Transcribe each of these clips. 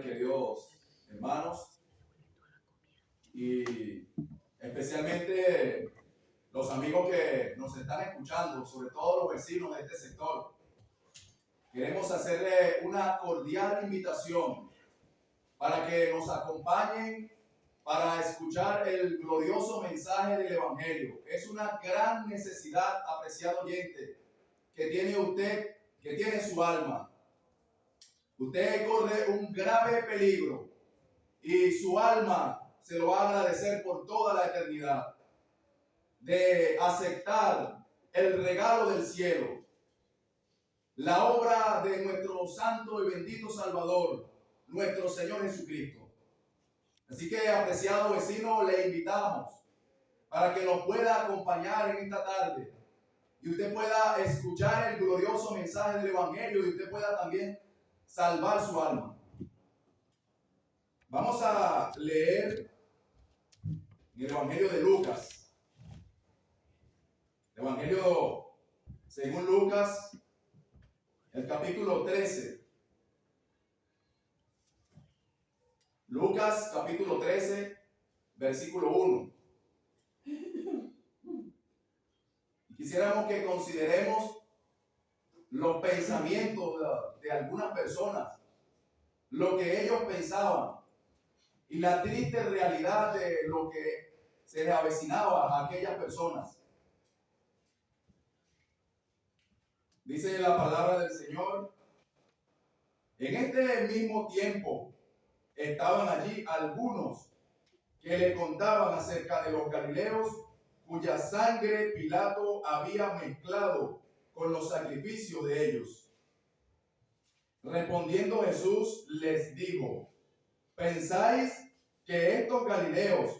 tardes, queridos hermanos, y especialmente los amigos que nos están escuchando, sobre todo los vecinos de este sector. Queremos hacerle una cordial invitación para que nos acompañen para escuchar el glorioso mensaje del Evangelio. Es una gran necesidad, apreciado oyente, que tiene usted, que tiene su alma. Usted corre un grave peligro y su alma se lo va a agradecer por toda la eternidad de aceptar el regalo del cielo, la obra de nuestro santo y bendito Salvador, nuestro Señor Jesucristo. Así que, apreciado vecino, le invitamos para que nos pueda acompañar en esta tarde y usted pueda escuchar el glorioso mensaje del Evangelio y usted pueda también salvar su alma. Vamos a leer el Evangelio de Lucas. El Evangelio según Lucas, el capítulo 13. Lucas, capítulo 13, versículo 1. Quisiéramos que consideremos los pensamientos de algunas personas, lo que ellos pensaban y la triste realidad de lo que se les avecinaba a aquellas personas. Dice la palabra del Señor: en este mismo tiempo estaban allí algunos que le contaban acerca de los galileos cuya sangre Pilato había mezclado con los sacrificios de ellos. Respondiendo Jesús les dijo: ¿pensáis que estos galileos,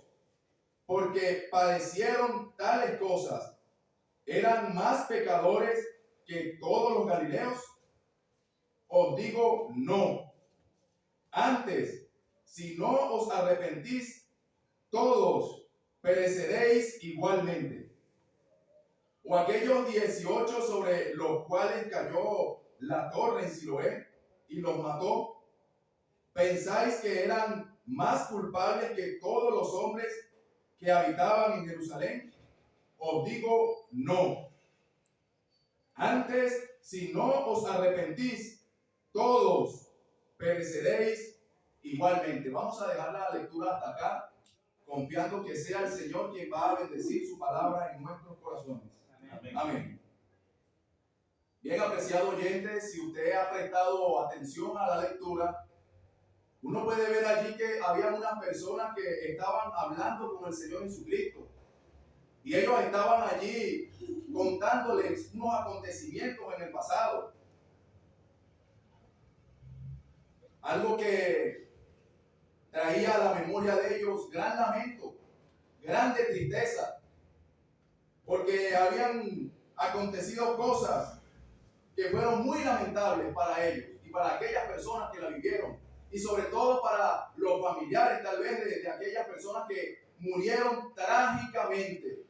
porque padecieron tales cosas, eran más pecadores que todos los galileos? Os digo, no. Antes, si no os arrepentís, todos pereceréis igualmente. O aquellos 18 sobre los cuales cayó la torre en Siloé y los mató, ¿pensáis que eran más culpables que todos los hombres que habitaban en Jerusalén? Os digo, no. Antes, si no os arrepentís, todos pereceréis igualmente. Vamos a dejar la lectura hasta acá, confiando que sea el Señor quien va a bendecir su palabra en nuestros corazones. Amén. Amén. Bien, apreciado oyente, si usted ha prestado atención a la lectura, uno puede ver allí que había unas personas que estaban hablando con el Señor Jesucristo. Y ellos estaban allí contándoles unos acontecimientos en el pasado. Algo que traía a la memoria de ellos gran lamento, grande tristeza, porque habían acontecido cosas que fueron muy lamentables para ellos y para aquellas personas que la vivieron, y sobre todo para los familiares tal vez de aquellas personas que murieron trágicamente,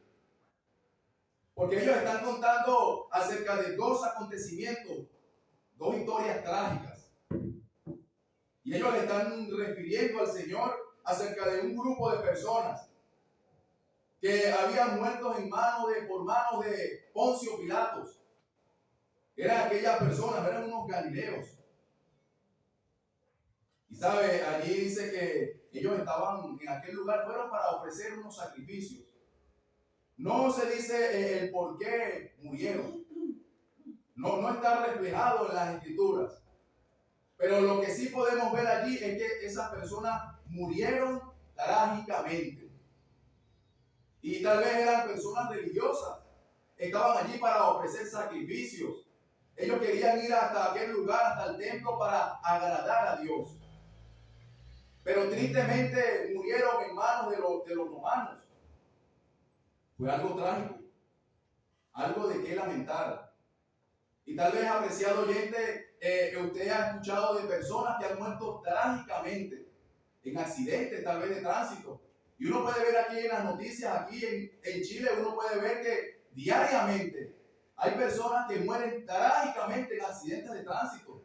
porque ellos están contando acerca de dos acontecimientos, dos historias trágicas, y ellos le están refiriendo al Señor acerca de un grupo de personas que habían muerto por manos de Poncio Pilatos. Eran aquellas personas, eran unos galileos. Y sabe, allí dice que ellos estaban en aquel lugar, fueron para ofrecer unos sacrificios. No se dice el por qué murieron. No está reflejado en las escrituras. Pero lo que sí podemos ver allí es que esas personas murieron trágicamente. Y tal vez eran personas religiosas. Estaban allí para ofrecer sacrificios. Ellos querían ir hasta aquel lugar, hasta el templo, para agradar a Dios. Pero tristemente murieron en manos de los romanos. Fue algo trágico, algo de qué lamentar. Y tal vez, apreciado oyente, usted ha escuchado de personas que han muerto trágicamente en accidentes tal vez de tránsito. Y uno puede ver aquí en las noticias, aquí en Chile, uno puede ver que diariamente hay personas que mueren trágicamente en accidentes de tránsito.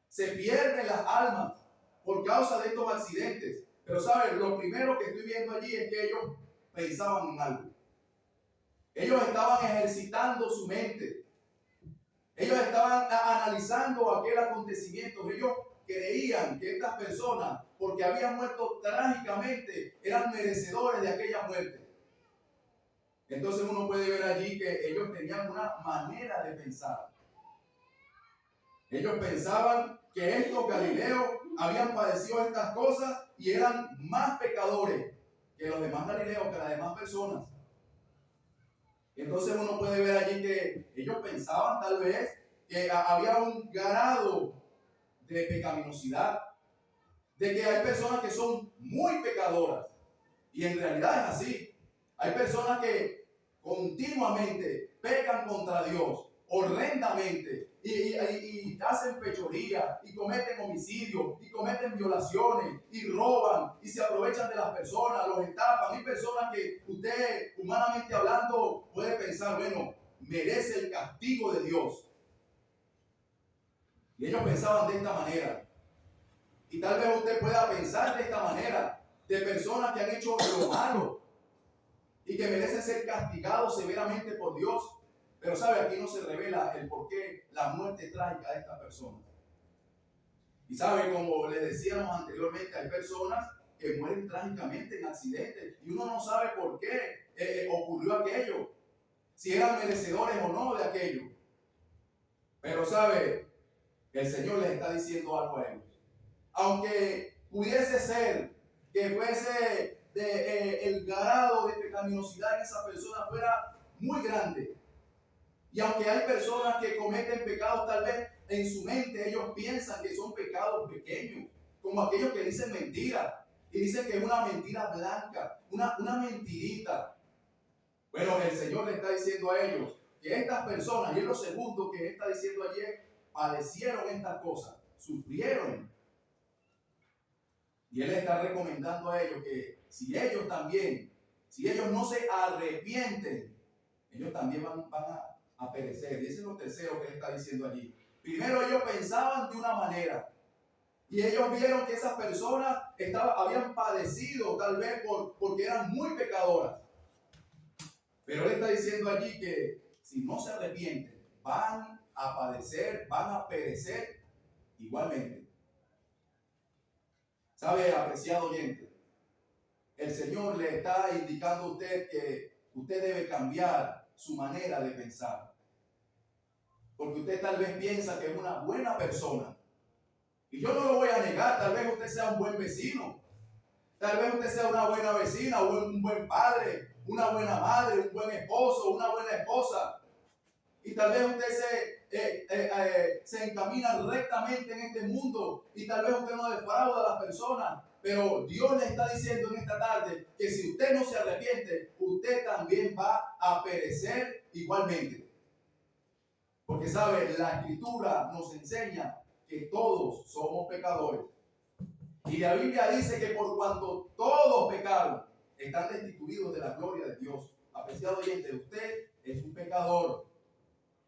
Se pierden las almas. por causa de estos accidentes. Pero ¿saben? Lo primero que estoy viendo allí es que ellos pensaban en algo. Ellos estaban ejercitando su mente. Ellos estaban analizando aquel acontecimiento. Ellos creían que estas personas, porque habían muerto trágicamente, eran merecedores de aquella muerte. Entonces uno puede ver allí que ellos tenían una manera de pensar. Ellos pensaban que estos galileos habían padecido estas cosas y eran más pecadores que los demás galileos, que las demás personas. Entonces uno puede ver allí que ellos pensaban tal vez que había un grado de pecaminosidad, de que hay personas que son muy pecadoras, y en realidad es así. Hay personas que continuamente pecan contra Dios, horrendamente, y hacen fechoría, y cometen homicidios, y cometen violaciones, y roban, y se aprovechan de las personas, los estafan. Hay personas que usted, humanamente hablando, puede pensar, bueno, merece el castigo de Dios. Y ellos pensaban de esta manera. Y tal vez usted pueda pensar de esta manera, de personas que han hecho lo malo y que merecen ser castigados severamente por Dios. Pero sabe, aquí no se revela el por qué la muerte trágica de estas personas. Y sabe, como les decíamos anteriormente, hay personas que mueren trágicamente en accidentes y uno no sabe por qué ocurrió aquello, si eran merecedores o no de aquello. Pero sabe, el Señor les está diciendo algo a ellos. Aunque pudiese ser que fuese el grado de pecaminosidad en esa persona fuera muy grande, y aunque hay personas que cometen pecados, tal vez en su mente ellos piensan que son pecados pequeños, como aquellos que dicen mentiras y dicen que es una mentira blanca, una mentirita. Bueno, el Señor le está diciendo a ellos que estas personas, y es lo segundo que está diciendo ayer, padecieron estas cosas, sufrieron. Y Él está recomendando a ellos que si ellos no se arrepienten, ellos también van a perecer. Y ese es lo tercero que Él está diciendo allí. Primero, ellos pensaban de una manera. Y ellos vieron que esas personas habían padecido tal vez porque eran muy pecadoras. Pero Él está diciendo allí que si no se arrepienten, van a padecer, van a perecer igualmente. ¿Sabe, apreciado oyente? El Señor le está indicando a usted que usted debe cambiar su manera de pensar. Porque usted tal vez piensa que es una buena persona. Y yo no lo voy a negar, tal vez usted sea un buen vecino. Tal vez usted sea una buena vecina, un buen padre, una buena madre, un buen esposo, una buena esposa. Y tal vez usted se encamina rectamente en este mundo y tal vez usted no defrauda a las personas, pero Dios le está diciendo en esta tarde que si usted no se arrepiente, usted también va a perecer igualmente. Porque sabe, la Escritura nos enseña que todos somos pecadores. Y la Biblia dice que por cuanto todos pecaron, están destituidos de la gloria de Dios. Apreciado oyente, usted es un pecador.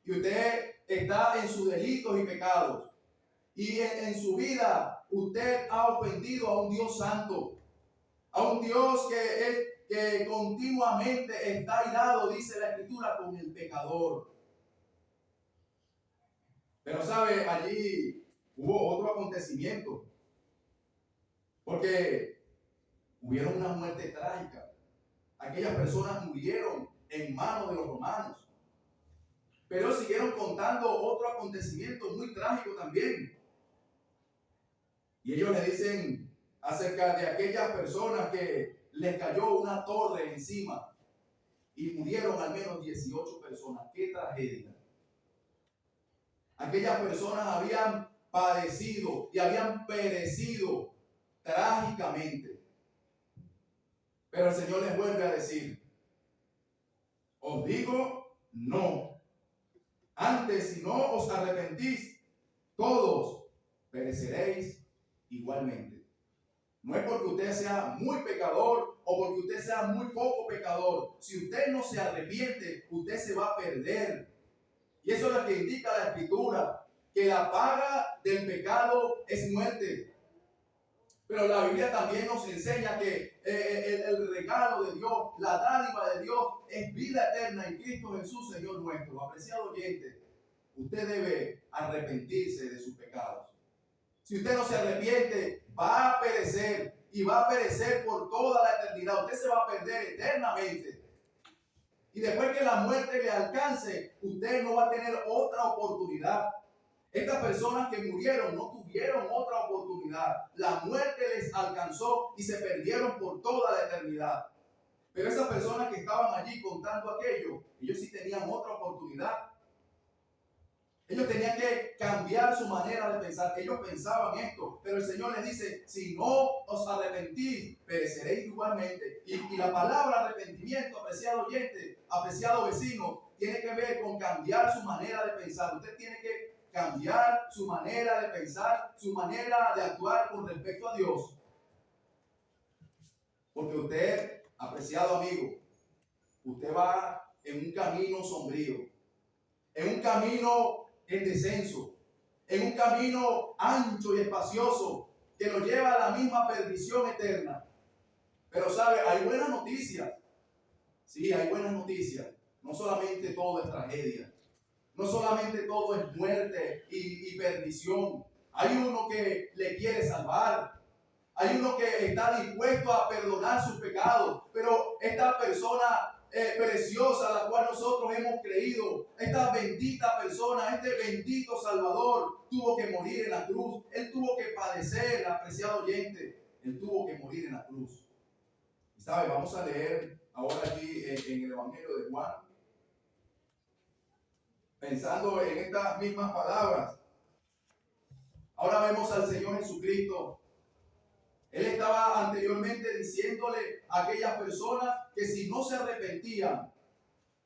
Y usted está en sus delitos y pecados. Y en su vida usted ha ofendido a un Dios santo. A un Dios que continuamente está airado, dice la Escritura, con el pecador. Pero sabe, allí hubo otro acontecimiento. Porque hubieron una muerte trágica. Aquellas personas murieron en manos de los romanos. Pero siguieron contando otro acontecimiento muy trágico también. Y ellos le dicen acerca de aquellas personas que les cayó una torre encima y murieron al menos 18 personas. ¡Qué tragedia! Aquellas personas habían padecido y habían perecido trágicamente. Pero el Señor les vuelve a decir: os digo no. Antes, si no os arrepentís, todos pereceréis igualmente. No es porque usted sea muy pecador o porque usted sea muy poco pecador. Si usted no se arrepiente, usted se va a perder. Y eso es lo que indica la Escritura, que la paga del pecado es muerte. Pero la Biblia también nos enseña que el regalo de Dios, la dádiva de Dios es vida eterna en Cristo Jesús, Señor nuestro. Apreciado oyente, usted debe arrepentirse de sus pecados. Si usted no se arrepiente, va a perecer y va a perecer por toda la eternidad. Usted se va a perder eternamente. Y después que la muerte le alcance, usted no va a tener otra oportunidad. Estas personas que murieron no tuvieron otra oportunidad. La muerte les alcanzó y se perdieron por toda la eternidad. Pero esas personas que estaban allí contando aquello, ellos sí tenían otra oportunidad. Ellos tenían que cambiar su manera de pensar. Ellos pensaban esto, pero el Señor les dice, si no os arrepentís, pereceréis igualmente. Y la palabra arrepentimiento, apreciado oyente, apreciado vecino, tiene que ver con cambiar su manera de pensar. Usted tiene que cambiar su manera de pensar, su manera de actuar con respecto a Dios. Porque usted, apreciado amigo, usted va en un camino sombrío, en un camino en descenso, en un camino ancho y espacioso que nos lleva a la misma perdición eterna. Pero sabe, hay buenas noticias. Sí, hay buenas noticias. No solamente todo es tragedia. No solamente todo es muerte y perdición. Hay uno que le quiere salvar. Hay uno que está dispuesto a perdonar sus pecados. Pero esta persona preciosa a la cual nosotros hemos creído, esta bendita persona, este bendito Salvador, tuvo que morir en la cruz. Él tuvo que padecer, apreciado oyente. Él tuvo que morir en la cruz. Y sabe, vamos a leer ahora allí en el Evangelio de Juan, pensando en estas mismas palabras. Ahora vemos al Señor Jesucristo. Él estaba anteriormente diciéndole a aquellas personas que si no se arrepentían,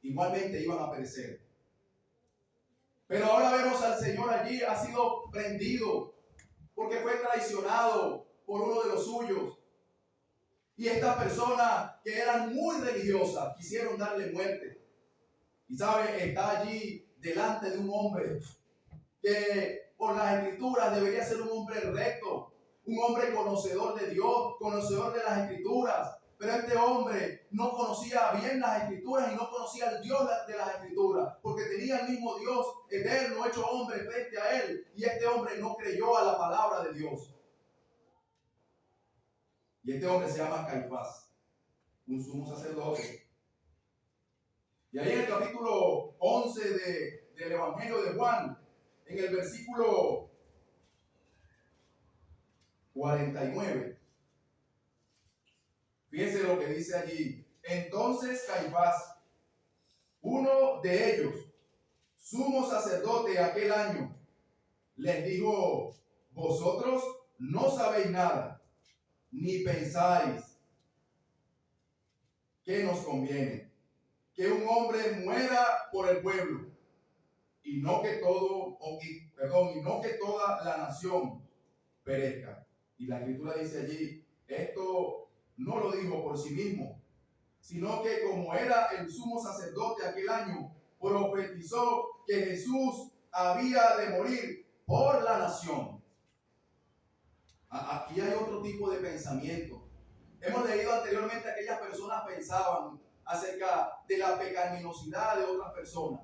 igualmente iban a perecer. Pero ahora vemos al Señor allí, ha sido prendido porque fue traicionado por uno de los suyos. Y estas personas que eran muy religiosas quisieron darle muerte. Y sabe, está allí delante de un hombre que por las escrituras debería ser un hombre recto, un hombre conocedor de Dios, conocedor de las escrituras. Pero este hombre no conocía bien las escrituras y no conocía al Dios de las escrituras, porque tenía el mismo Dios eterno hecho hombre frente a él, y este hombre no creyó a la palabra de Dios. Y este hombre se llama Caifás, un sumo sacerdote. Y ahí en el capítulo 11 del Evangelio de Juan, en el versículo 49, fíjense lo que dice allí. Entonces Caifás, uno de ellos, sumo sacerdote aquel año, les dijo, vosotros no sabéis nada, ni pensáis que nos conviene que un hombre muera por el pueblo, y no que toda la nación perezca. Y la escritura dice allí, esto no lo dijo por sí mismo, sino que como era el sumo sacerdote aquel año, profetizó que Jesús había de morir por la nación. Aquí hay otro tipo de pensamiento. Hemos leído anteriormente que aquellas personas pensaban acerca de la pecaminosidad de otras personas.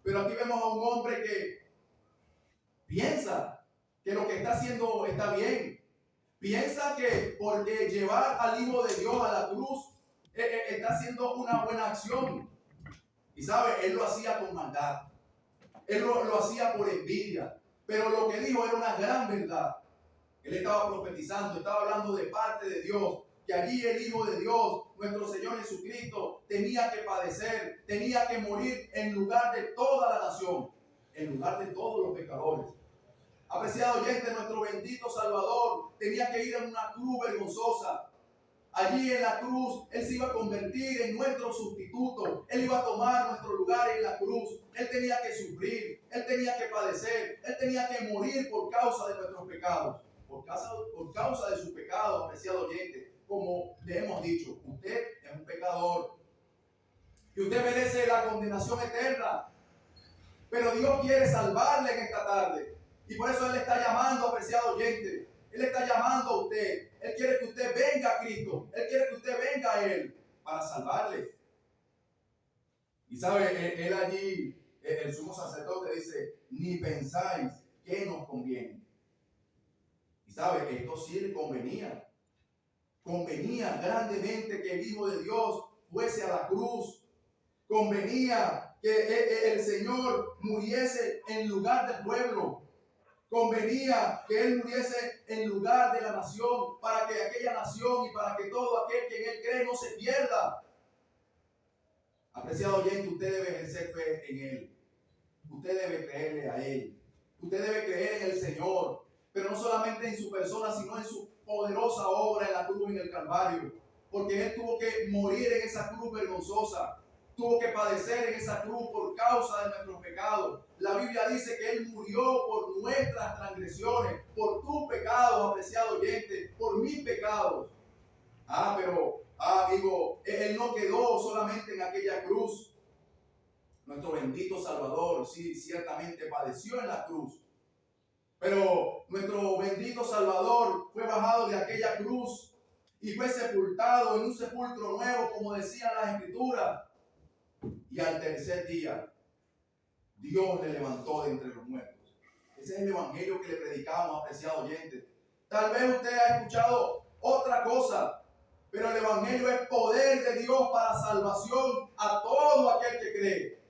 Pero aquí vemos a un hombre que piensa que lo que está haciendo está bien. Piensa que porque llevar al Hijo de Dios a la cruz está haciendo una buena acción. Y sabe, él lo hacía con maldad. Él lo hacía por envidia. Pero lo que dijo era una gran verdad. Él estaba profetizando, estaba hablando de parte de Dios. Que allí el Hijo de Dios, nuestro Señor Jesucristo, tenía que padecer, tenía que morir en lugar de toda la nación, en lugar de todos los pecadores. Apreciado oyente, nuestro bendito Salvador tenía que ir en una cruz vergonzosa. Allí en la cruz, Él se iba a convertir en nuestro sustituto. Él iba a tomar nuestro lugar en la cruz. Él tenía que sufrir, Él tenía que padecer, Él tenía que morir por causa de nuestros pecados. Por causa de sus pecados, apreciado oyente. Como le hemos dicho, usted es un pecador. Y usted merece la condenación eterna. Pero Dios quiere salvarle en esta tarde. Y por eso Él le está llamando, apreciado oyente. Él está llamando a usted. Él quiere que usted venga a Cristo. Él quiere que usted venga a Él para salvarle. Y sabe, él allí, el sumo sacerdote dice, ni pensáis que nos conviene. Y sabe, esto sí le convenía. Convenía grandemente que el Hijo de Dios fuese a la cruz. Convenía que el Señor muriese en lugar del pueblo. Convenía que Él muriese en lugar de la nación, para que aquella nación y para que todo aquel que en Él cree no se pierda. Apreciado oyente, usted debe ejercer fe en Él. Usted debe creerle a Él. Usted debe creer en el Señor, pero no solamente en su persona, sino en su poderosa obra en la cruz, en el Calvario. Porque Él tuvo que morir en esa cruz vergonzosa. Tuvo que padecer en esa cruz por causa de nuestros pecados. La Biblia dice que Él murió por nuestras transgresiones, por tus pecados, apreciado oyente, por mis pecados. Pero, amigo, Él no quedó solamente en aquella cruz. Nuestro bendito Salvador, sí, ciertamente padeció en la cruz. Pero nuestro bendito Salvador fue bajado de aquella cruz y fue sepultado en un sepulcro nuevo, como decía la Escritura. Y al tercer día, Dios le levantó de entre los muertos. Ese es el evangelio que le predicamos, apreciado oyente. Tal vez usted ha escuchado otra cosa, pero el evangelio es poder de Dios para salvación a todo aquel que cree.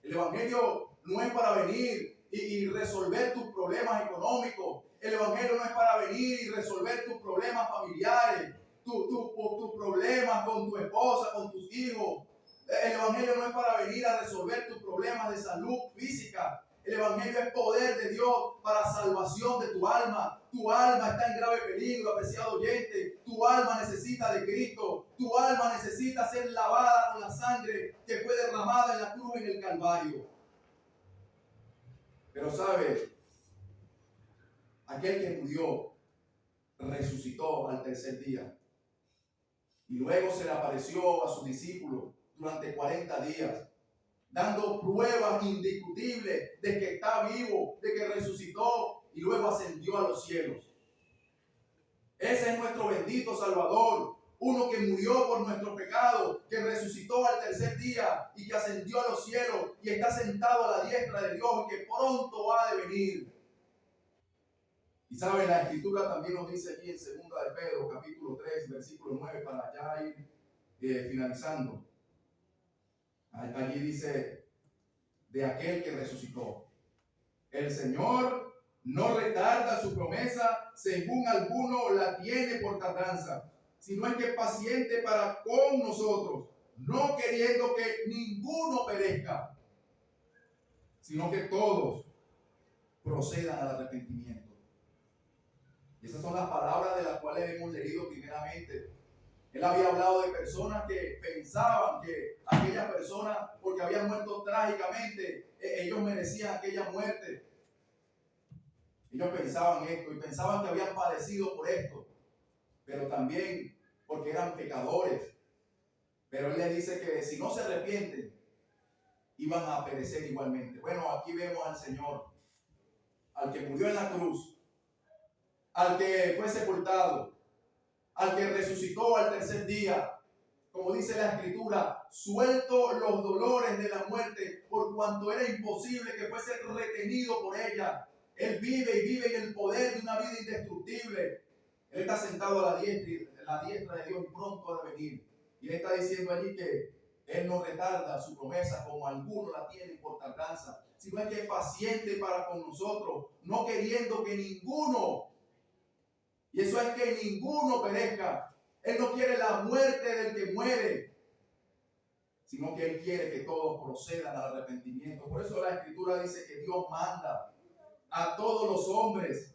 El evangelio no es para venir y resolver tus problemas económicos. El evangelio no es para venir y resolver tus problemas familiares, tus problemas con tu esposa, con tus hijos. El evangelio no es para venir a resolver tus problemas de salud física. El evangelio es poder de Dios para salvación de tu alma. Tu alma está en grave peligro, apreciado oyente. Tu alma necesita de Cristo. Tu alma necesita ser lavada con la sangre que fue derramada en la cruz en el Calvario. Pero sabe, aquel que murió resucitó al tercer día. Y luego se le apareció a sus discípulos durante 40 días, dando pruebas indiscutibles de que está vivo, de que resucitó y luego ascendió a los cielos. Ese es nuestro bendito Salvador, uno que murió por nuestros pecados, que resucitó al tercer día y que ascendió a los cielos y está sentado a la diestra de Dios y que pronto ha de venir. Y sabe, la Escritura también nos dice aquí en 2 de Pedro, capítulo 3, versículo 9, para ya ir finalizando. Allí dice, de aquel que resucitó. El Señor no retarda su promesa, según alguno la tiene por tardanza, sino es que es paciente para con nosotros, no queriendo que ninguno perezca, sino que todos procedan al arrepentimiento. Y esas son las palabras de las cuales hemos leído primeramente. Él había hablado de personas que pensaban que aquellas personas, porque habían muerto trágicamente, ellos merecían aquella muerte. Ellos pensaban esto y pensaban que habían padecido por esto, pero también porque eran pecadores. Pero Él les dice que si no se arrepienten, iban a perecer igualmente. Bueno, aquí vemos al Señor, al que murió en la cruz, al que fue sepultado, al que resucitó al tercer día, como dice la Escritura, suelto los dolores de la muerte, por cuanto era imposible que fuese retenido por ella. Él vive y vive en el poder de una vida indestructible. Él está sentado a la diestra de Dios y pronto ha de venir. Y Él está diciendo allí que Él no retarda su promesa como algunos la tienen por tardanza, sino es que es paciente para con nosotros, no queriendo que ninguno, y eso es que ninguno perezca. Él no quiere la muerte del que muere, sino que Él quiere que todos procedan al arrepentimiento. Por eso la Escritura dice que Dios manda a todos los hombres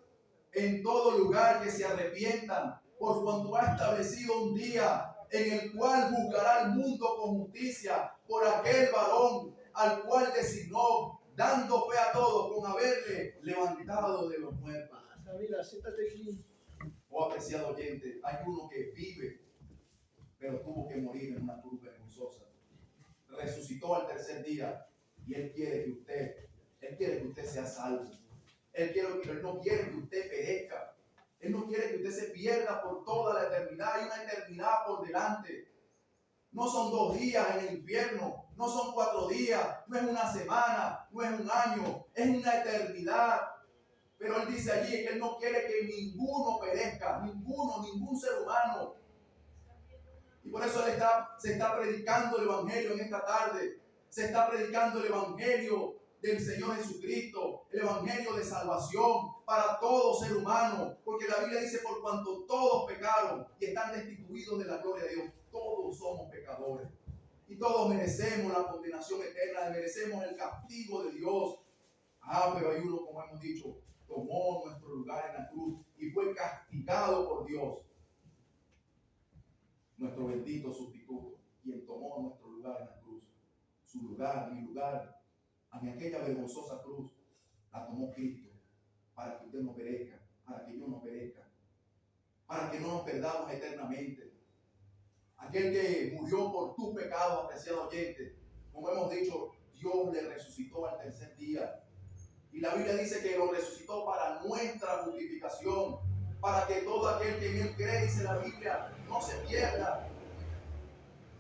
en todo lugar que se arrepientan, por cuanto ha establecido un día en el cual juzgará al mundo con justicia por aquel varón al cual designó, dando fe a todos con haberle levantado de los muertos. Camila, siéntate aquí. Oh, apreciado oyente, hay uno que vive, pero tuvo que morir en una cruz vergonzosa. Resucitó al tercer día y Él quiere que usted sea salvo. Él no quiere que usted perezca. Él no quiere que usted se pierda por toda la eternidad. Hay una eternidad por delante. No son 2 días en el infierno, no son 4 días, no es una semana, no es un año, es una eternidad. Pero Él dice allí que Él no quiere que ninguno perezca, ningún ser humano. Y por eso se está predicando el Evangelio en esta tarde. Se está predicando el Evangelio del Señor Jesucristo, el Evangelio de salvación para todo ser humano. Porque la Biblia dice, por cuanto todos pecaron y están destituidos de la gloria de Dios. Todos somos pecadores. Y todos merecemos la condenación eterna, merecemos el castigo de Dios. Pero hay uno, como hemos dicho, tomó nuestro lugar en la cruz y fue castigado por Dios. Nuestro bendito sustituto, quien tomó nuestro lugar en la cruz. Su lugar, mi lugar, en aquella vergonzosa cruz, la tomó Cristo para que usted no perezca, para que yo no perezca, para que no nos perdamos eternamente. Aquel que murió por tu pecado, apreciado oyente, como hemos dicho, Dios le resucitó al tercer día. Y la Biblia dice que lo resucitó para nuestra justificación, para que todo aquel que en Él cree, dice la Biblia, no se pierda,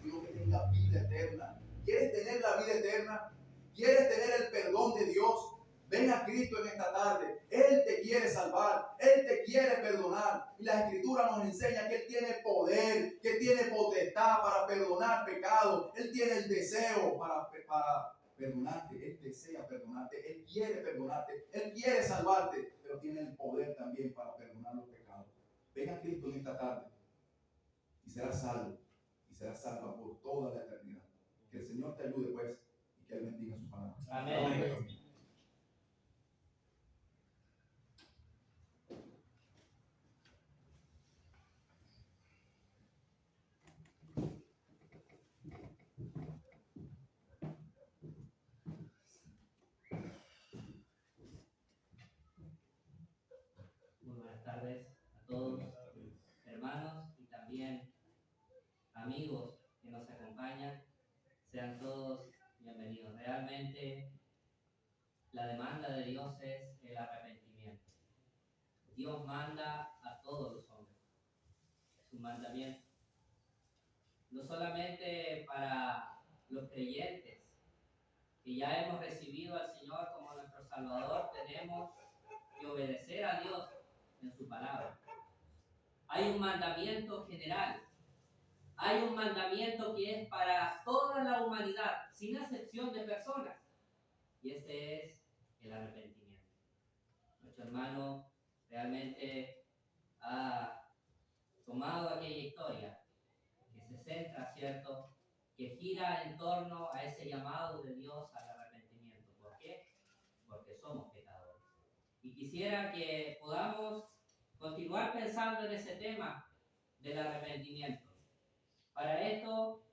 sino que tenga vida eterna. ¿Quieres tener la vida eterna? ¿Quieres tener el perdón de Dios? Ven a Cristo en esta tarde. Él te quiere salvar. Él te quiere perdonar. Y la Escritura nos enseña que Él tiene poder, que tiene potestad para perdonar pecados. Él tiene el deseo para perdonarte. Él desea perdonarte. Él quiere perdonarte. Él quiere salvarte. Pero tiene el poder también para perdonar los pecados. Ven a Cristo en esta tarde y serás salvo. Y serás salva por toda la eternidad. Que el Señor te ayude, pues, y que Él bendiga su palabra. Amén. Amén. Muy buenas tardes a todos, hermanos y también amigos que nos acompañan. Sean todos bienvenidos. Realmente la demanda de Dios es el arrepentimiento. Dios manda a todos los hombres. Es un mandamiento. No solamente para los creyentes que ya hemos recibido al Señor como nuestro Salvador, tenemos que obedecer a Dios en su palabra. Hay un mandamiento general. Hay un mandamiento que es para toda la humanidad, sin excepción de personas. Y ese es el arrepentimiento. Nuestro hermano realmente ha tomado aquella historia que se centra, ¿cierto?, que gira en torno a ese llamado de Dios al arrepentimiento. ¿Por qué? Porque somos pecadores. Y quisiera que podamos continuar pensando en ese tema del arrepentimiento. Para esto,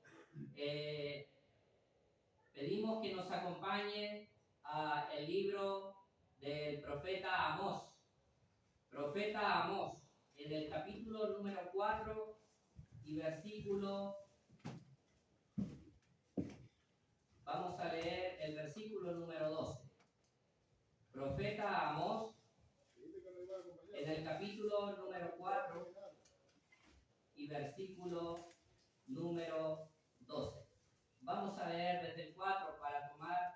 pedimos que nos acompañe a el libro del profeta Amós. Profeta Amós, en el capítulo número 4 y versículo, vamos a leer el versículo número 12. Profeta Amós, en el capítulo número 4 y versículo número 12. Vamos a leer desde el 4 para tomar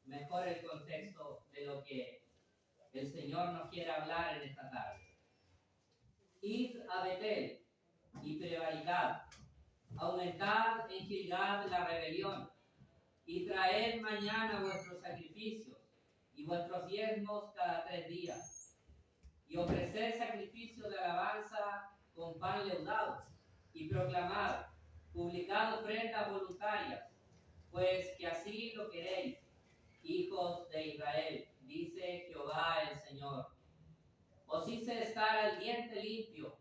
mejor el contexto de lo que el Señor nos quiere hablar en esta tarde. Id a Betel y prevaricad, aumentad en Gilgal la rebelión, y traed mañana vuestros sacrificios y vuestros diezmos cada 3 días, y ofreced sacrificio de alabanza con pan leudado, y proclamad, publicad ofrendas voluntarias, pues que así lo queréis, hijos de Israel, dice Jehová el Señor. Os hice estar al diente limpio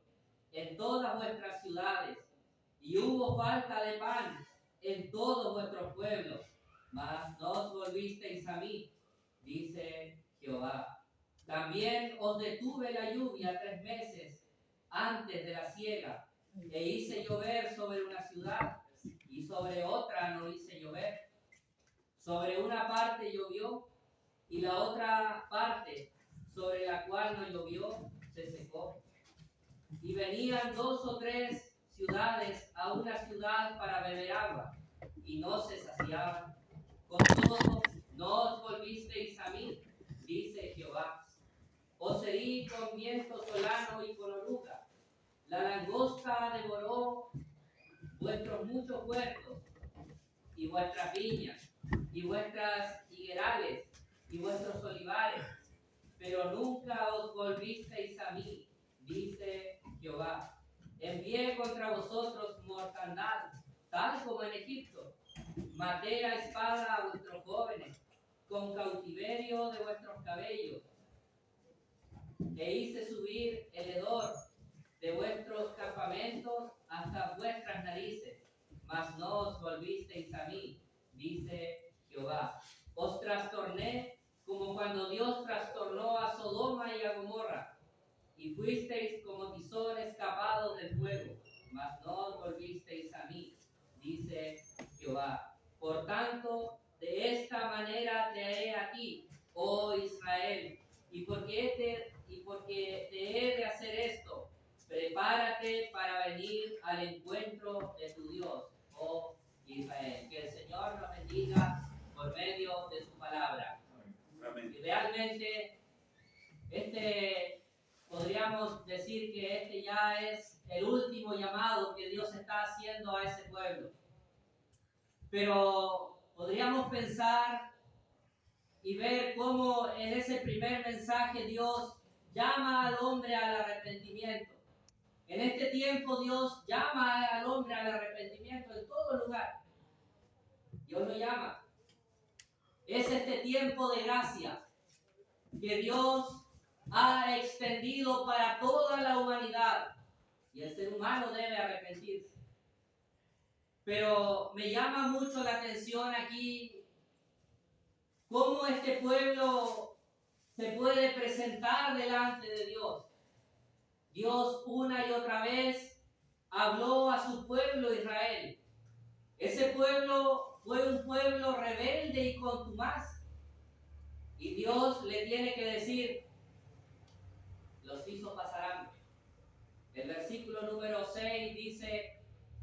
en todas vuestras ciudades, y hubo falta de pan en todos vuestros pueblos, mas no os volvisteis a mí, dice Jehová. También os detuve la lluvia 3 meses antes de la siega, e hice llover sobre una ciudad, y sobre otra no hice llover. Sobre una parte llovió, y la otra parte sobre la cual no llovió se secó. y venían 2 o 3 ciudades a una ciudad para beber agua, y no se saciaban. Con todo, no os volvisteis a mí, dice Jehová. Os herí con viento solano y con oruga. La langosta devoró vuestros muchos huertos, y vuestras viñas, y vuestras higuerales, y vuestros olivares, pero nunca os volvisteis a mí, dice Jehová. Envié contra vosotros mortandad, tal como en Egipto. Maté a espada a vuestros jóvenes, con cautiverio de vuestros cabellos, e hice subir el hedor de vuestros campamentos hasta vuestras narices, mas no os volvisteis a mí, dice Jehová. Os trastorné como cuando Dios trastornó a Sodoma y a Gomorra, y fuisteis como tizón escapado del fuego, mas no os volvisteis a mí, dice Jehová. Por tanto, de esta manera te haré a ti, oh Israel, y porque te he de hacer esto, prepárate para venir al encuentro de tu Dios, oh Israel. Que el Señor nos bendiga por medio de su palabra. Amén. Y realmente, podríamos decir que este ya es el último llamado que Dios está haciendo a ese pueblo. Pero podríamos pensar y ver cómo en ese primer mensaje Dios llama al hombre al arrepentimiento. En este tiempo Dios llama al hombre al arrepentimiento en todo lugar. Dios lo llama. Es este tiempo de gracia que Dios ha extendido para toda la humanidad, y el ser humano debe arrepentirse. Pero me llama mucho la atención aquí cómo este pueblo se puede presentar delante de Dios. Dios una y otra vez habló a su pueblo Israel. Ese pueblo fue un pueblo rebelde y contumaz. Y Dios le tiene que decir, los hizo pasar hambre. El versículo número 6 dice,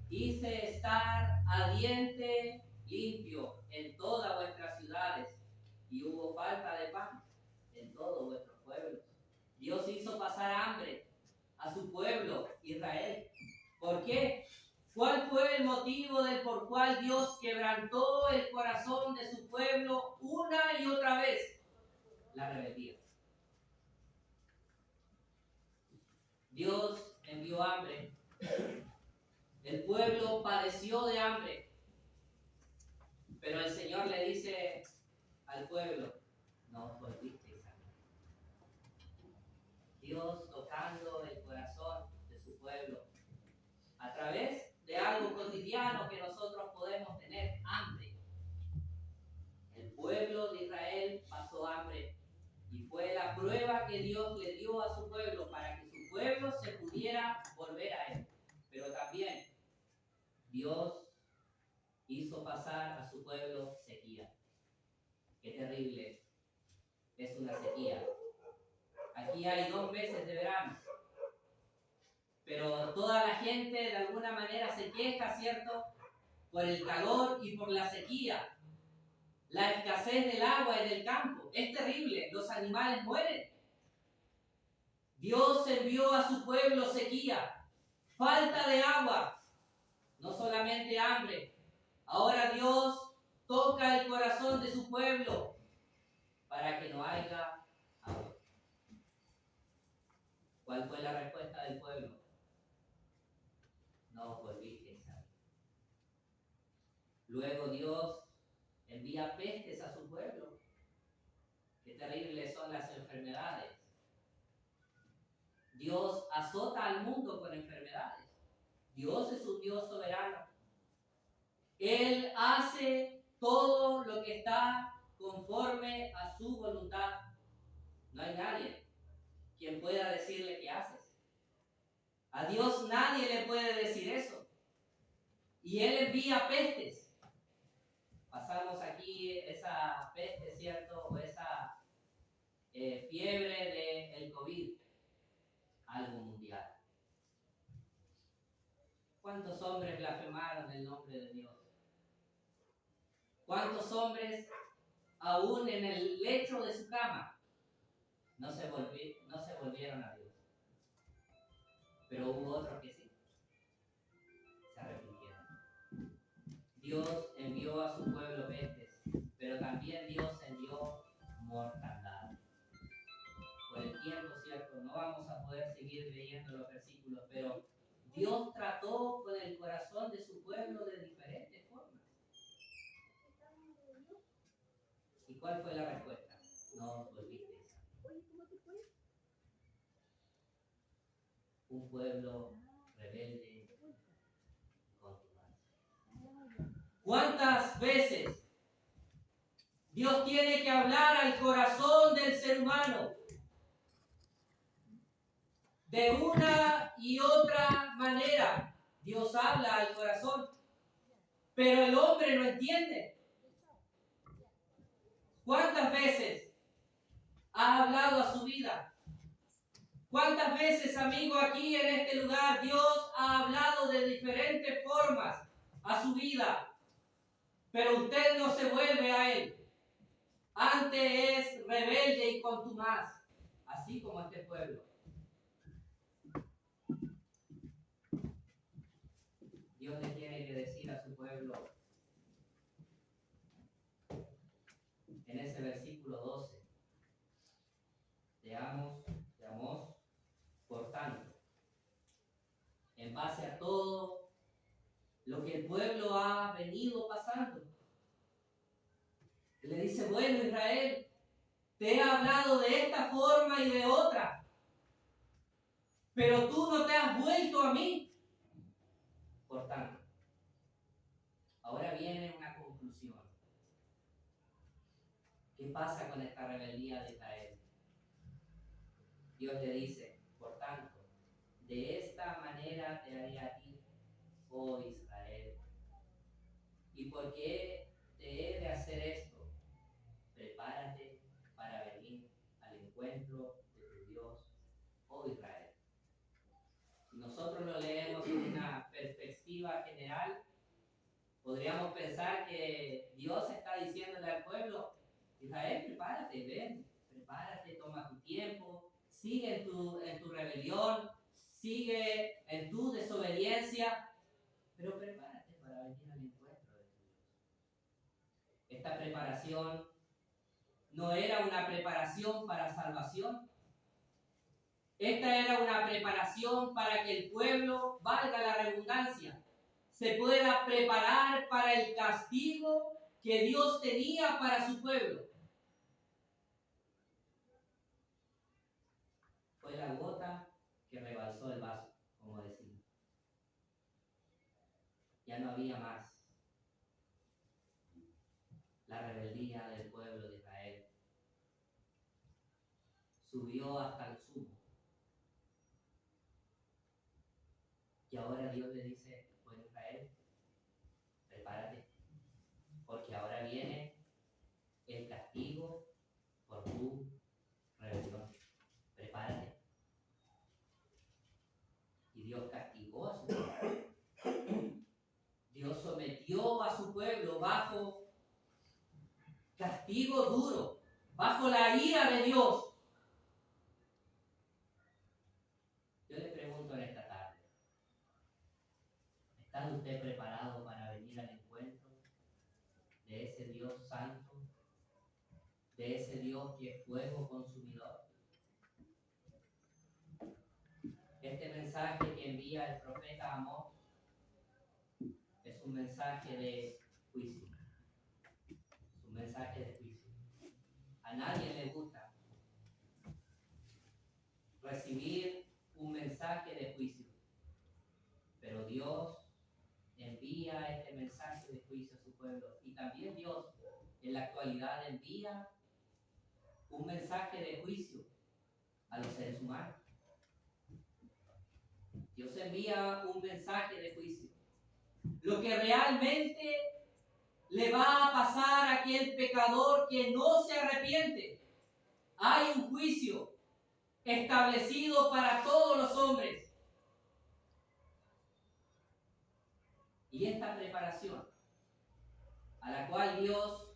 hice estar a diente limpio en todas vuestras ciudades, y hubo falta de pan en todos vuestros pueblos. Dios hizo pasar hambre a su pueblo Israel. ¿Por qué? ¿Cuál fue el motivo del por cual Dios quebrantó el corazón de su pueblo una y otra vez? La rebeldía. Dios envió hambre. El pueblo padeció de hambre. Pero el Señor le dice al pueblo, no os volvisteis a mí. Dios tocando el corazón de su pueblo a través de algo cotidiano que nosotros podemos tener, hambre. El pueblo de Israel pasó hambre y fue la prueba que Dios le dio a su pueblo para que su pueblo se pudiera volver a él. Pero también Dios hizo pasar a su pueblo sequía. Qué terrible es una sequía. Aquí hay 2 meses de verano, pero toda la gente de alguna manera se queja, ¿cierto?, por el calor y por la sequía. La escasez del agua en el campo es terrible, los animales mueren. Dios envió a su pueblo sequía, falta de agua, no solamente hambre. Ahora Dios toca el corazón de su pueblo para que no haya agua. ¿Cuál fue la respuesta del pueblo? No os volvisteis a mí. Luego Dios envía pestes a su pueblo. Qué terribles son las enfermedades. Dios azota al mundo con enfermedades. Dios es un Dios soberano. Él hace todo lo que está conforme a su voluntad. No hay nadie quien pueda decirle qué haces. A Dios nadie le puede decir eso. Y Él envía pestes. Pasamos aquí esa peste, ¿cierto? O esa fiebre del COVID. Algo mundial. ¿Cuántos hombres blasfemaron el nombre de Dios? ¿Cuántos hombres, aún en el lecho de su cama, no se volvieron a Dios? Pero hubo otros que sí, se arrepintieron. Dios envió a su pueblo pestes, pero también Dios envió mortandad. Por el tiempo, ¿cierto? No vamos a poder seguir leyendo los versículos, pero Dios trató con el corazón de su pueblo de diferentes formas. ¿Y cuál fue la respuesta? No os volvisteis. Un pueblo rebelde y contumaz. ¿Cuántas veces Dios tiene que hablar al corazón del ser humano? De una y otra manera, Dios habla al corazón, pero el hombre no entiende. ¿Cuántas veces ha hablado a su vida? ¿Cuántas veces, amigo, aquí en este lugar, Dios ha hablado de diferentes formas a su vida? Pero usted no se vuelve a Él. Antes es rebelde y contumaz, así como este pueblo. Dios le tiene que decir a su pueblo en ese versículo 12 de Amós, por tanto, en base a todo lo que el pueblo ha venido pasando, le dice: bueno, Israel, te he hablado de esta forma y de otra, pero tú no te has vuelto a mí. Por tanto, ahora viene una conclusión. ¿Qué pasa con esta rebeldía de Israel? Dios le dice: por tanto, de esta manera te haré a ti, oh Israel. ¿Y por qué te he de hacer esto? Prepárate para venir al encuentro de tu Dios, oh Israel. Si nosotros lo leemos en una perspectiva general, podríamos pensar que Dios está diciéndole al pueblo: Israel, prepárate, ven, prepárate, toma tu tiempo, sigue en tu rebelión, sigue en tu desobediencia, pero prepárate para venir al encuentro de tu Dios. Esta preparación no era una preparación para salvación. Esta era una preparación para que el pueblo, valga la redundancia, se pueda preparar para el castigo que Dios tenía para su pueblo. Fue la gota que rebalsó el vaso, como decimos. Ya no había más. La rebeldía del pueblo de Israel subió hasta el sumo. Y ahora Dios le dice: bueno, Israel, prepárate, porque ahora viene el castigo por tu rebelión. Prepárate. Y Dios castigó a su pueblo. Dios sometió a su pueblo bajo castigo duro, bajo la ira de Dios. Yo le pregunto en esta tarde: ¿está usted preparado para venir al encuentro de ese Dios santo, de ese Dios que es fuego consumidor? Este mensaje que envía el profeta Amós es un mensaje de juicio. Es un mensaje de juicio. A nadie le gusta recibir un mensaje de juicio, pero Dios envía este mensaje de juicio a su pueblo. Y también Dios en la actualidad envía un mensaje de juicio a los seres humanos. Dios envía un mensaje de juicio. Lo que realmente le va a pasar a aquel pecador que no se arrepiente. Hay un juicio establecido para todos los hombres. Y esta preparación, a la cual Dios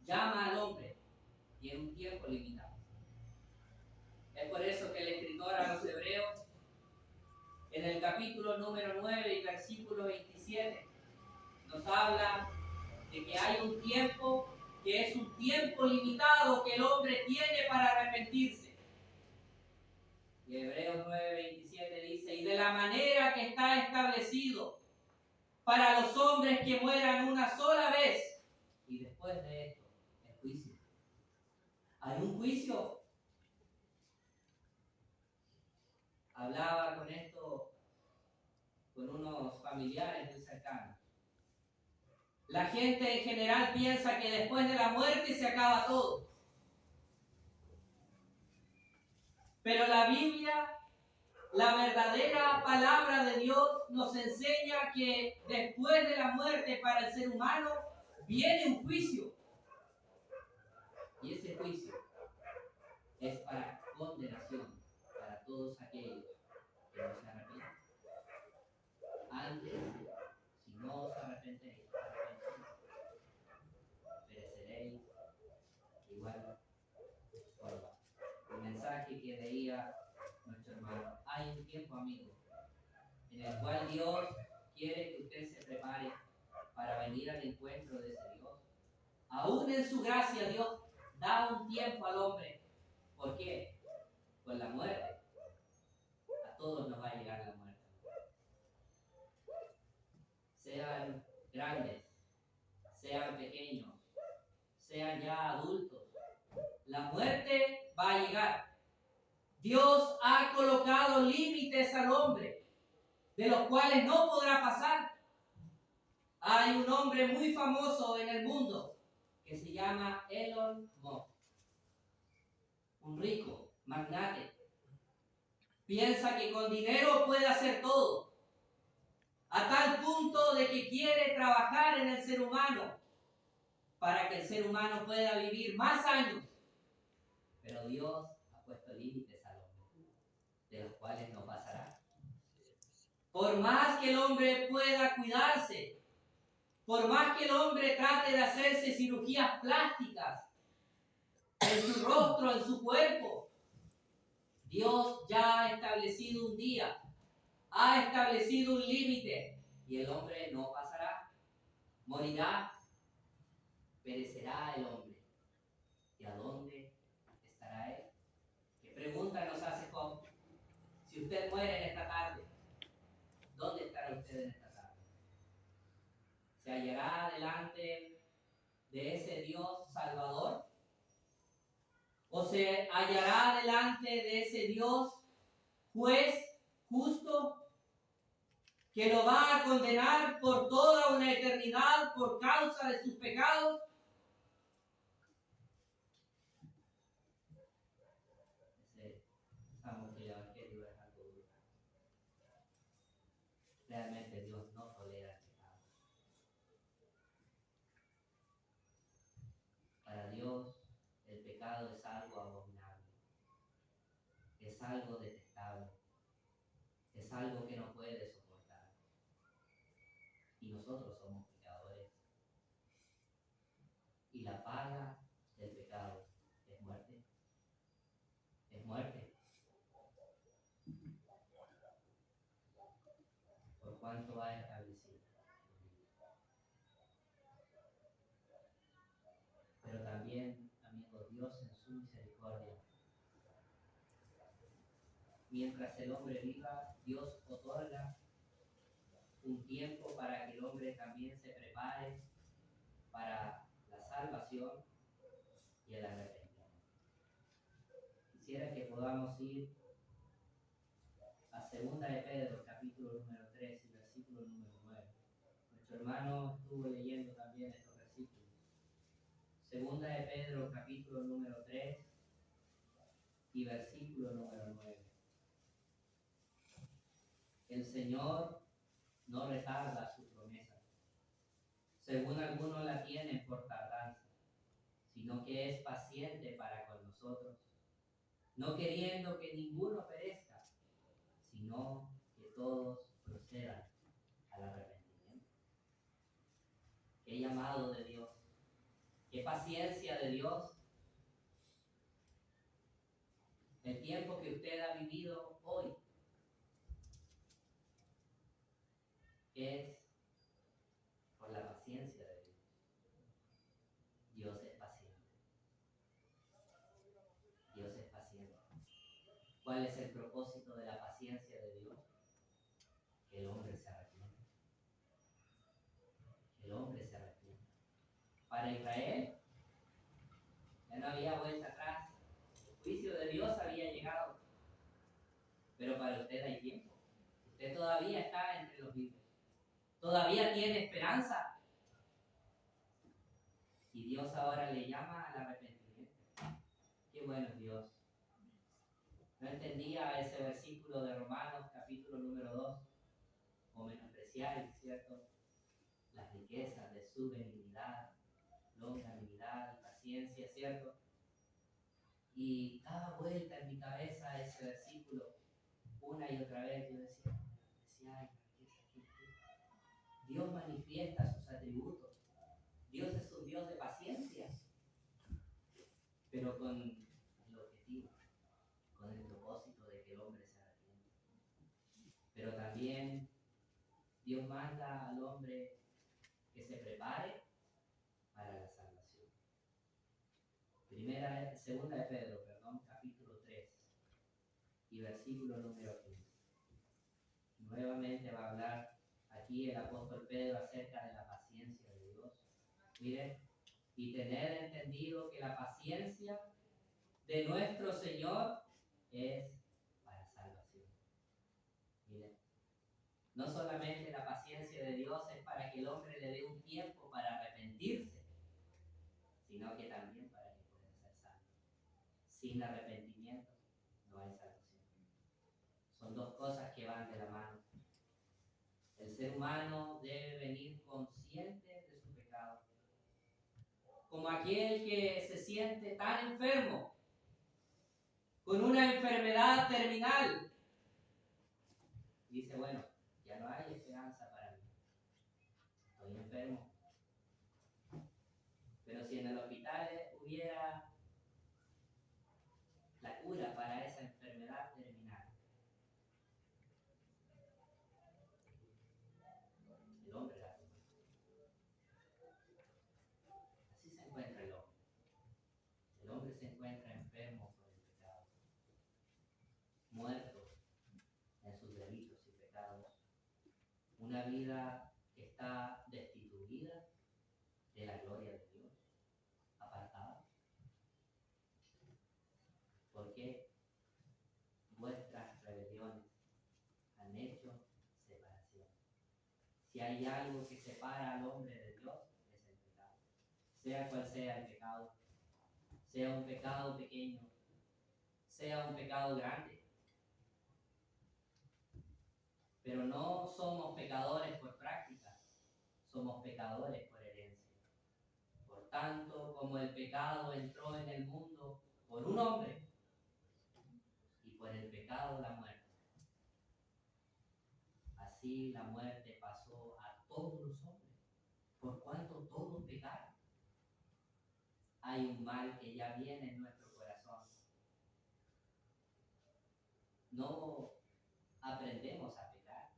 llama al hombre, tiene un tiempo limitado. Es por eso que el escritor a los Hebreos, en el capítulo número 9 y versículo 27, nos habla de que hay un tiempo que es un tiempo limitado que el hombre tiene para arrepentirse. Y Hebreos 9:27 dice, y de la manera que está establecido para los hombres que mueran una sola vez, y después de esto, el juicio. Hay un juicio. Hablaba con esto con unos familiares muy cercanos. La gente en general piensa que después de la muerte se acaba todo. Pero la Biblia, la verdadera palabra de Dios, nos enseña que después de la muerte para el ser humano viene un juicio. Y ese juicio es para condenación para todos aquellos que no se arrepienten. Antes, si no os arrepentéis, pereceréis igual forma. El mensaje que leía nuestro hermano, hay un tiempo, amigo, en el cual Dios quiere que usted se prepare para venir al encuentro de ese Dios. Aún en su gracia, Dios da un tiempo al hombre. ¿Por qué? Con la muerte. A todos nos va a llegar la muerte. Sean grandes, sean pequeños, sean ya adultos. La muerte va a llegar. Dios ha colocado límites al hombre, de los cuales no podrá pasar. Hay un hombre muy famoso en el mundo que se llama Elon Musk, un rico magnate. Piensa que con dinero puede hacer todo, a tal punto de que quiere trabajar en el ser humano para que el ser humano pueda vivir más años. Pero Dios ha puesto límites al hombre, de los cuales no pasará. Por más que el hombre pueda cuidarse, por más que el hombre trate de hacerse cirugías plásticas en su rostro, en su cuerpo, Dios ya ha establecido un día, ha establecido un límite, y el hombre no pasará, morirá, perecerá el hombre. ¿Y a dónde estará él? ¿Qué pregunta nos hace Job? Si usted muere en esta tarde, ¿dónde estará usted en esta tarde? ¿Se hallará delante de ese Dios salvador? ¿O se hallará delante de ese Dios juez justo que lo va a condenar por toda una eternidad por causa de sus pecados? Estamos que el Evangelio es algo duro. Realmente Dios no tolera el pecado. Para Dios el pecado es algo abominable, es algo detestable, es algo que no puede soportar. Y nosotros somos pecadores. Y la paga del pecado es muerte. Es muerte. Por cuanto ha establecido. Pero también, amigos, Dios en su misericordia, mientras el hombre viva, Dios otorga un tiempo para que el hombre también se prepare para la salvación y el arrepentimiento. Quisiera que podamos ir a 2 de Pedro, capítulo número 3 y versículo número 9. Nuestro hermano estuvo leyendo también estos versículos. 2 de Pedro, capítulo número 3 y versículo número 9. El Señor no retarda su promesa, según algunos la tienen por tardanza, sino que es paciente para con nosotros, no queriendo que ninguno perezca, sino que todos procedan al arrepentimiento. qué llamado de Dios, qué paciencia de Dios. El tiempo que usted ha vivido hoy es por la paciencia de Dios. Dios es paciente. Dios es paciente. ¿Cuál es el propósito de la paciencia de Dios? Que el hombre se arrepienta. Que el hombre se arrepienta. Para Israel ya no había vuelta atrás. El juicio de Dios había llegado. Pero para usted hay tiempo. Usted todavía está entre los vivos. Todavía tiene esperanza. Y Dios ahora le llama al arrepentimiento. Qué bueno es Dios. No entendía ese versículo de Romanos, capítulo número 2, o menospreciar, ¿cierto?, las riquezas de su benignidad, longanimidad, paciencia, ¿cierto? Y daba vuelta en mi cabeza ese versículo una y otra vez. Yo decía, ay, Dios manifiesta sus atributos. Dios es un Dios de paciencia, pero con el objetivo, con el propósito de que el hombre se arrepienta. Pero también Dios manda al hombre que se prepare para la salvación. Segunda de Pedro, capítulo 3 y versículo número 15. Nuevamente va a hablar aquí el apóstol Pedro acerca de la paciencia de Dios. Miren, y tener entendido que la paciencia de nuestro Señor es para salvación. Miren, no solamente la paciencia de Dios es para que el hombre le dé un tiempo para arrepentirse, sino que también para que pueda ser salvo. Sin arrepentimiento no hay salvación. Son dos cosas que van de la mano. El ser humano debe venir consciente de su pecado, como aquel que se siente tan enfermo, con una enfermedad terminal. Dice, bueno, ya no hay esperanza para mí. Estoy enfermo. Pero si en el hospital hubiera la cura para esa enfermedad terminal, el hombre la toma. Así se encuentra el hombre. El hombre se encuentra enfermo por el pecado, muerto en sus delitos y pecados, una vida que está destituida de la gloria de Dios, apartada. Porque vuestras rebeliones han hecho separación. Si hay algo que separa al hombre de Dios, es el pecado. Sea cual sea el pecado, sea un pecado pequeño, sea un pecado grande. Pero no somos pecadores por práctica, somos pecadores por herencia. Por tanto, como el pecado entró en el mundo por un hombre, y por el pecado la muerte, así la muerte pasó a todos los hombres, por cuanto todos pecaron. Hay un mal que ya viene en nuestro corazón. No aprendemos a pecar.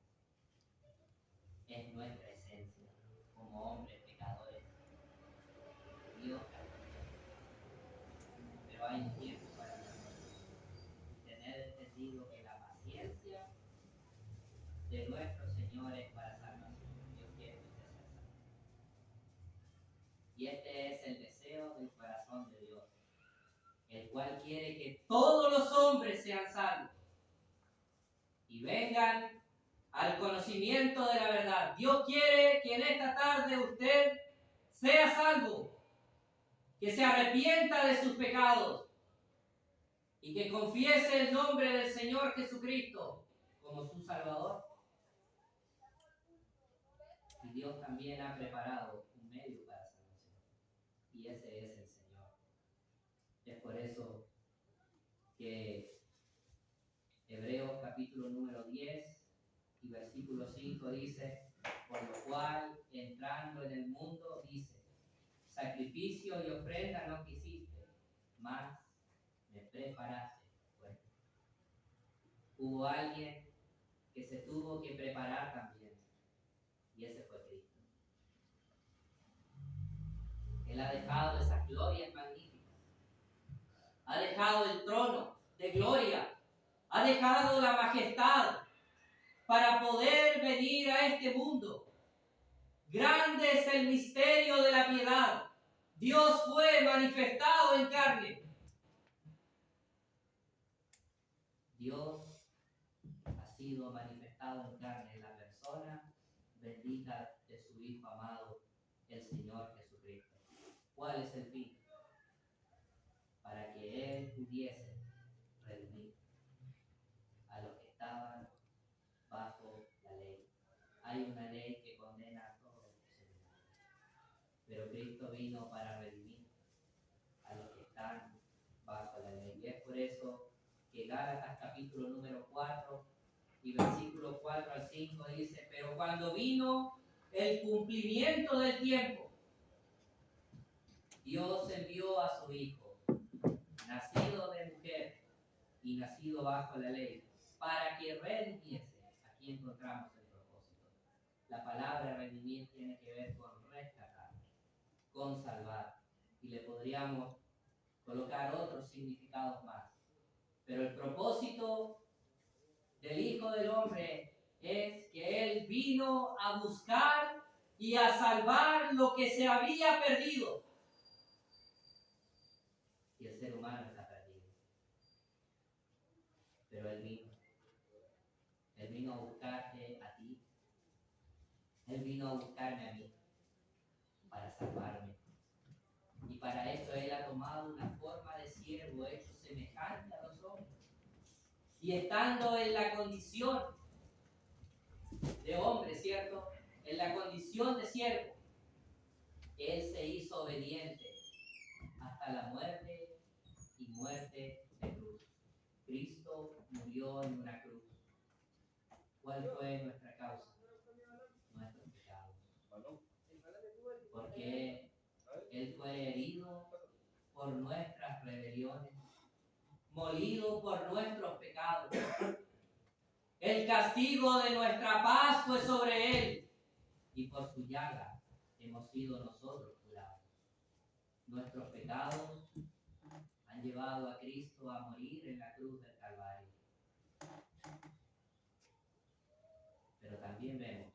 Es nuestra esencia como hombres pecadores. Dios pero hay tiempo para tener entendido que la paciencia de nuestro Señor es para salvación. Dios quiere que usted sea salvo. Y este es el deseo del corazón de Dios, el cual quiere que todos los hombres sean salvos y vengan al conocimiento de la verdad. Dios quiere que en esta tarde usted sea salvo, que se arrepienta de sus pecados y que confiese el nombre del Señor Jesucristo como su Salvador. Y Dios también ha preparado un medio para salvación, y ese es el Señor. Es por eso que Hebreos capítulo número 10 y versículo 5 dice: por lo cual, entrando en el mundo, dice, sacrificio y ofrenda no quisiste, mas me preparaste puesto. Hubo alguien que se tuvo que preparar también, y ese fue Cristo. Él ha dejado esas glorias magníficas, ha dejado el trono de gloria, ha dejado la majestad para poder venir a este mundo. Grande es el misterio de la piedad. Dios fue manifestado en carne. Dios ha sido manifestado en carne en la persona bendita de su Hijo amado, el Señor Jesucristo. ¿Cuál es el fin? Para que Él pudiese redimir a los que estaban bajo la ley. Hay una ley que condena a todos los seres humanos, pero Cristo vino para redimir a los que están bajo la ley. Y es por eso que Gálatas capítulo número 4 y versículos 4 al 5 dice, pero cuando vino el cumplimiento del tiempo, Dios envió a su Hijo, nacido de mujer y nacido bajo la ley, para que redimiese. Aquí encontramos el propósito. La palabra redimir tiene que ver con rescatar, con salvar, y le podríamos colocar otros significados más. Pero el propósito del Hijo del Hombre es que Él vino a buscar y a salvar lo que se había perdido. Y el ser humano está perdido. Pero Él vino a buscarte a ti. Él vino a buscarme a mí para salvarme. Y para esto Él ha tomado una forma de siervo hecho semejante a los hombres. Y estando en la condición de hombre, ¿cierto? En la condición de siervo, Él se hizo obediente hasta la muerte y muerte de cruz. Cristo murió en una cruz. ¿Cuál fue nuestra causa? Nuestros pecados. Porque Él fue herido por nuestras rebeliones, molido por nuestros pecados. El castigo de nuestra paz fue sobre Él, y por su llaga hemos sido nosotros curados. Nuestros pecados han llevado a Cristo a morir en la cruz del Calvario. Pero también vemos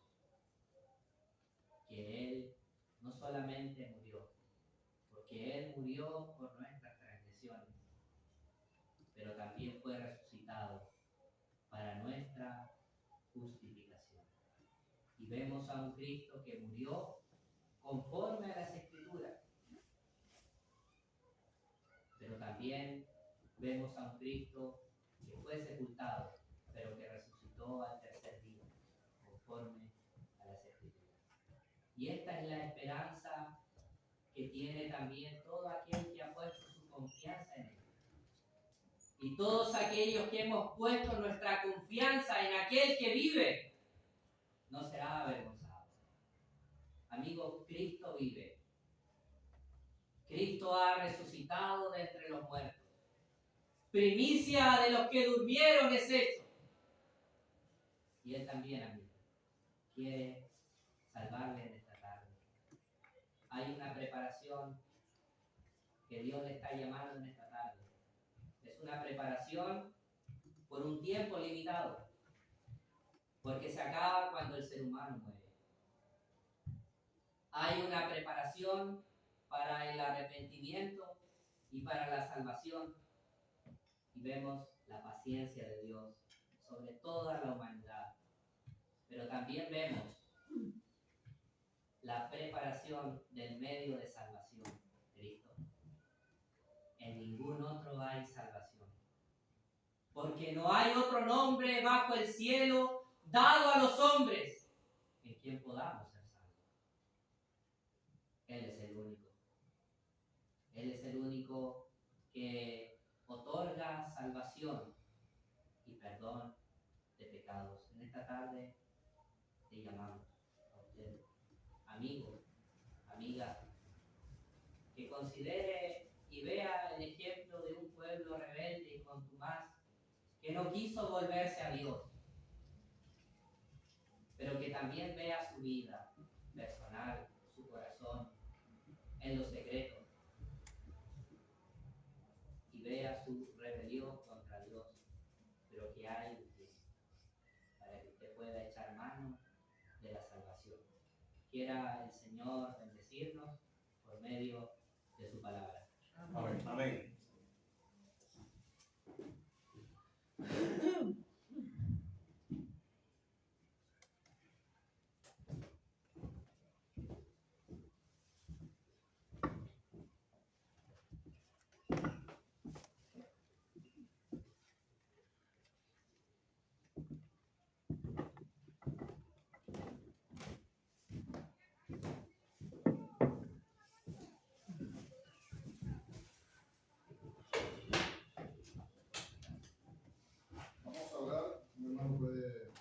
que Él no solamente murió, porque Él murió por nuestras transgresiones, pero también fue resucitado para nuestra justificación. Y vemos a un Cristo que murió conforme a las Escrituras, pero también vemos a un Cristo que fue sepultado, pero que resucitó al tercer día, conforme a las Escrituras. Y esta es la esperanza que tiene también todo aquel que ha puesto su confianza en Él. Y todos aquellos que hemos puesto nuestra confianza en aquel que vive, no será avergonzado. Amigos, Cristo vive. Cristo ha resucitado de entre los muertos. Primicia de los que durmieron es hecho. Y Él también, amigo, quiere salvarle en esta tarde. Hay una preparación que Dios le está llamando en esta tarde. Es una preparación por un tiempo limitado, porque se acaba cuando el ser humano muere. Hay una preparación para el arrepentimiento y para la salvación. Y vemos la paciencia de Dios sobre toda la humanidad. Pero también vemos la preparación del medio de salvación, Cristo. En ningún otro hay salvación. Porque no hay otro nombre bajo el cielo dado a los hombres en quien podamos ser salvos. Él es el único. Él es el único que otorga salvación y perdón de pecados. En esta tarde te llamamos. amigo, amiga, que considere y vea el ejemplo de un pueblo rebelde y contumaz que no quiso volverse a Dios, pero que también vea su vida personal, su corazón, en lo secreto, y vea su rebelión contra Dios, pero que hay usted, para que usted pueda echar mano de la salvación. Quiera el Señor bendecirnos por medio de su palabra. Amén. Amén. Vamos a hablar, mi hermano puede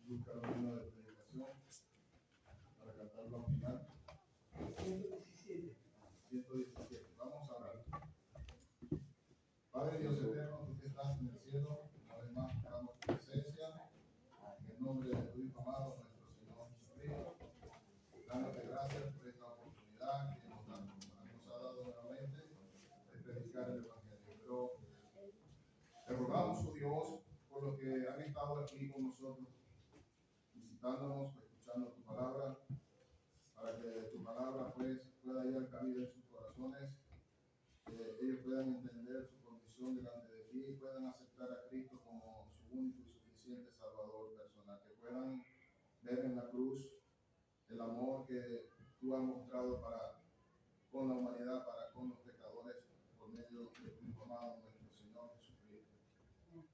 buscar una himno de predicación para cantarlo al final. 117. Vamos a orar. Padre Dios eterno, tú que estás en el cielo, una vez más buscamos tu presencia, en el nombre de tu Hijo amado, nuestro Señor Jesucristo, dándote gracias por esta oportunidad que nos ha dado nuevamente de predicar el Evangelio. Pero te rogamos, oh Dios, por los que han estado aquí con nosotros, visitándonos, escuchando tu palabra, para que tu palabra pues pueda hallar cabida en sus corazones, que ellos puedan entender su condición delante de ti, puedan aceptar a Cristo como su único y suficiente Salvador personal, que puedan ver en la cruz el amor que tú has mostrado para con la humanidad, para con los pecadores, por medio de tu Hijo amado, nuestro Señor Jesucristo.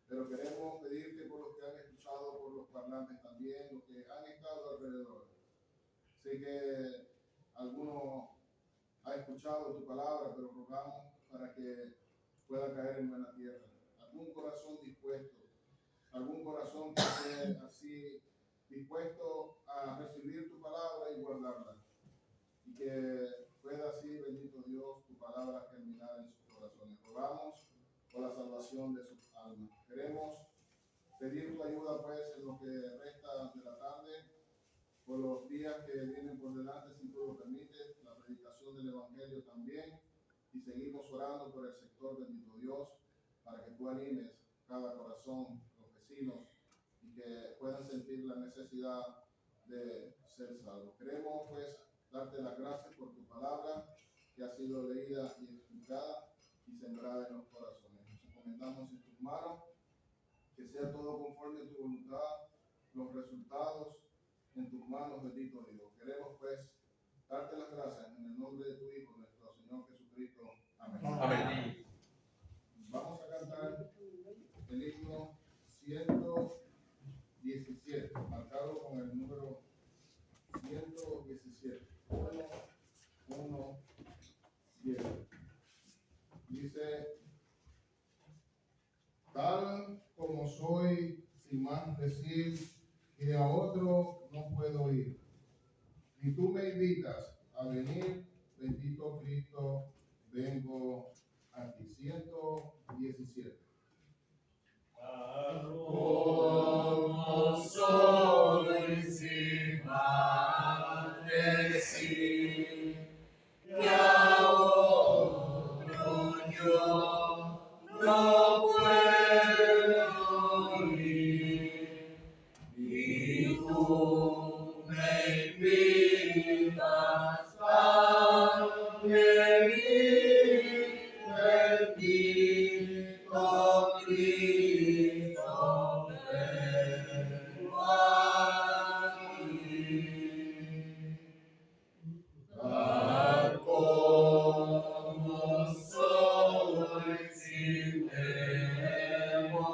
Pero queremos pedirte por los que han escuchado, por los parlantes también, los que han estado alrededor. Sé que alguno ha escuchado tu palabra, pero rogamos para que pueda caer en buena tierra. Algún corazón dispuesto, algún corazón que esté así dispuesto a recibir tu palabra y guardarla. Y que pueda así, bendito Dios, tu palabra germinar en sus corazones. Rogamos por la salvación de sus almas. Queremos pedir tu ayuda pues en lo que resta de la tarde, por los días que vienen por delante, si tú lo permites, la predicación del Evangelio también, y seguimos orando por el sector, bendito Dios, para que tú animes cada corazón, los vecinos, y que puedan sentir la necesidad de ser salvos. Queremos pues darte las gracias por tu palabra, que ha sido leída y explicada y sembrada en los corazones. Nos encomendamos en tus manos, que sea todo conforme a tu voluntad, los resultados en tus manos, bendito Dios. Queremos pues darte las gracias en el nombre de tu Hijo, nuestro Señor Jesucristo. Amén. Amén. Vamos a cantar el himno 117, marcado con el número 117. 1, 7. Dice: tal como soy, sin más decir, que a otro no puedo ir. Y tú me invitas a venir, bendito Cristo, vengo a ti. 117. Como soy, sin más decir, que a otro yo no puedo ir, y tú me invitas a venir, bendito Cristo, vengo a ti. Tal como soy, sin demorar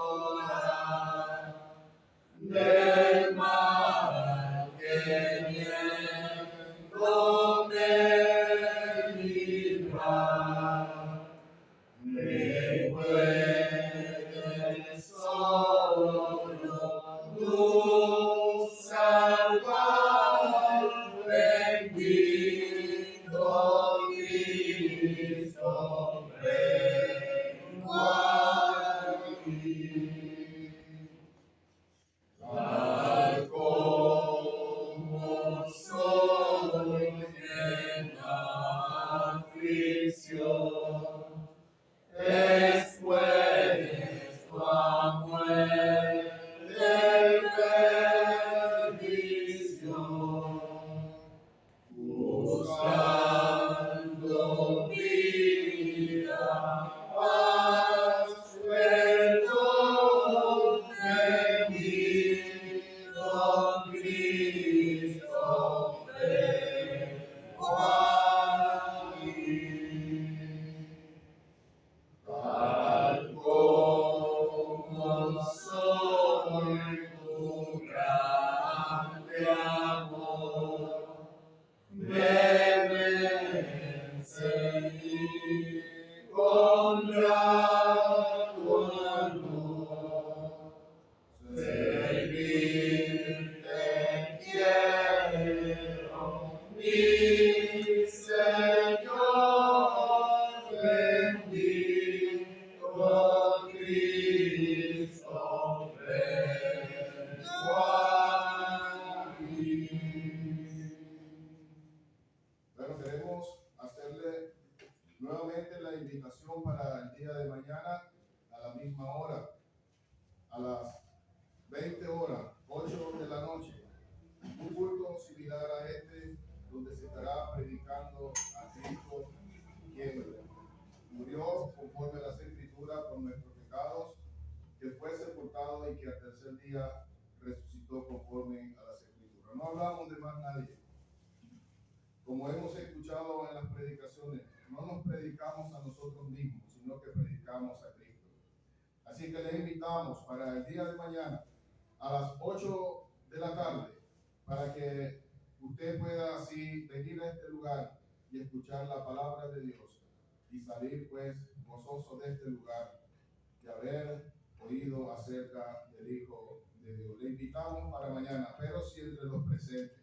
del mal que viento me librar. Me puedes solo tú salvar seguir con grato amor, servirte quiero, mi Señor bendito Cristo, vengo a ti. Bueno, queremos hacerle nuevamente la invitación para el día de mañana a la misma hora, a las 20 horas, 8 de la noche. Un culto similar a este, donde se estará predicando a Cristo, quien murió conforme a las Escrituras por nuestros pecados, que fue sepultado y que al tercer día resucitó conforme a las Escrituras. No hablamos de más nadie. Como hemos escuchado en las predicaciones, no nos predicamos a nosotros mismos, sino que predicamos a Cristo. Así que les invitamos para el día de mañana a las 8 de la tarde, para que usted pueda así venir a este lugar y escuchar la palabra de Dios y salir pues gozoso de este lugar de haber oído acerca del Hijo de Dios. Le invitamos para mañana, pero si entre los presentes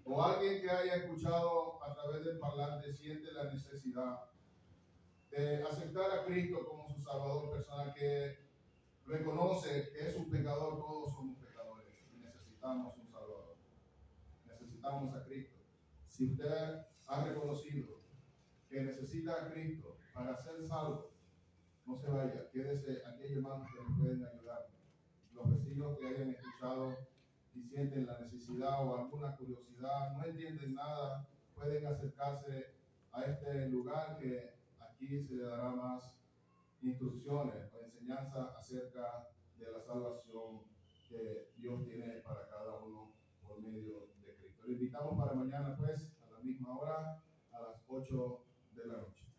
o alguien que haya escuchado a través del parlante siente la necesidad de aceptar a Cristo como su Salvador personal, que reconoce que es un pecador, todos somos pecadores y necesitamos un Salvador, necesitamos a Cristo. Si usted ha reconocido que necesita a Cristo para ser salvo, no se vaya, quédese aquí, hay hermanos que le pueden ayudar. Los vecinos que hayan escuchado y sienten la necesidad o alguna curiosidad, no entienden nada, pueden acercarse a este lugar, que aquí se le dará más instrucciones o enseñanza acerca de la salvación que Dios tiene para cada uno por medio de Cristo. Le invitamos para mañana pues a la misma hora, a las 8 de la noche.